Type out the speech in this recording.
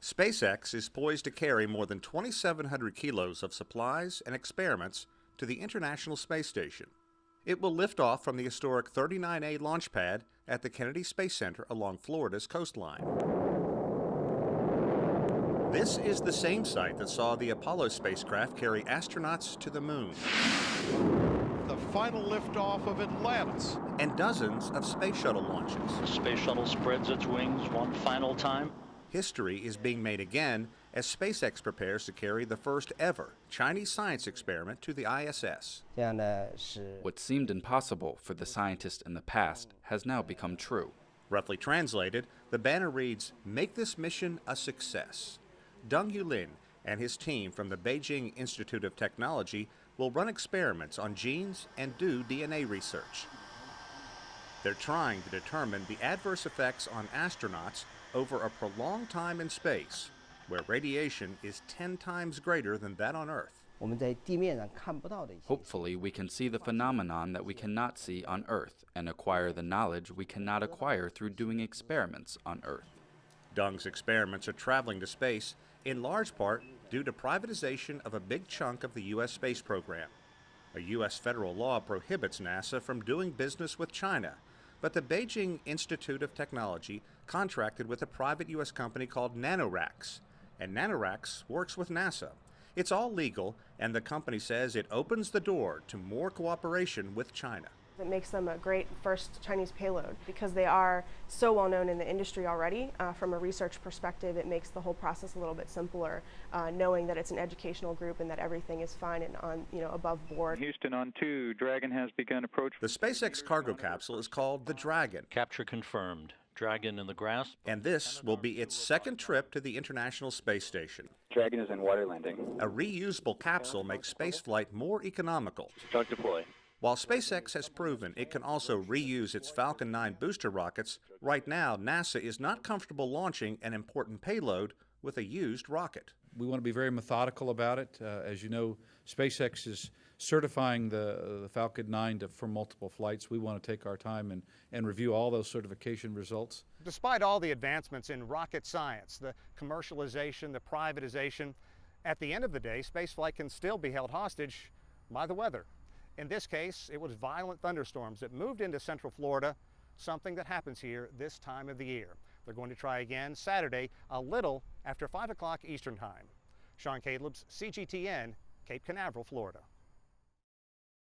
SpaceX is poised to carry more than 2,700 kilos of supplies and experiments to the International Space Station. It will lift off from the historic 39A launch pad at the Kennedy Space Center along Florida's coastline. This is the same site that saw the Apollo spacecraft carry astronauts to the moon. The final liftoff of Atlantis. And dozens of space shuttle launches. The space shuttle spreads its wings one final time. History is being made again as SpaceX prepares to carry the first ever Chinese science experiment to the ISS. What seemed impossible for the scientists in the past has now become true. Roughly translated, the banner reads, "Make this mission a success." Deng Yulin and his team from the Beijing Institute of Technology will run experiments on genes and do DNA research. They're trying to determine the adverse effects on astronauts over a prolonged time in space, where radiation is 10 times greater than that on Earth. Hopefully, we can see the phenomenon that we cannot see on Earth and acquire the knowledge we cannot acquire through doing experiments on Earth. Deng's experiments are traveling to space in large part due to privatization of a big chunk of the U.S. space program. A U.S. federal law prohibits NASA from doing business with China, but the Beijing Institute of Technology contracted with a private U.S. company called NanoRacks, and NanoRacks works with NASA. It's all legal, and the company says it opens the door to more cooperation with China. It makes them a great first Chinese payload because they are so well known in the industry already. From a research perspective, it makes the whole process a little bit simpler, knowing that it's an educational group and that everything is fine and above board. Houston on 2, Dragon has begun approach. The SpaceX cargo capsule is called the Dragon. Capture confirmed. Dragon in the grasp. And this will be its second trip to the International Space Station. Dragon is in water landing. A reusable capsule makes spaceflight more economical. Start deploy. While SpaceX has proven it can also reuse its Falcon 9 booster rockets, right now NASA is not comfortable launching an important payload with a used rocket. We want to be very methodical about it. As you know, SpaceX is certifying the Falcon 9 for multiple flights. We want to take our time and review all those certification results. Despite all the advancements in rocket science, the commercialization, the privatization, at the end of the day, spaceflight can still be held hostage by the weather. In this case, it was violent thunderstorms that moved into central Florida, something that happens here this time of the year. They're going to try again Saturday, a little after 5 o'clock Eastern Time. Sean Caleb's CGTN, Cape Canaveral, Florida.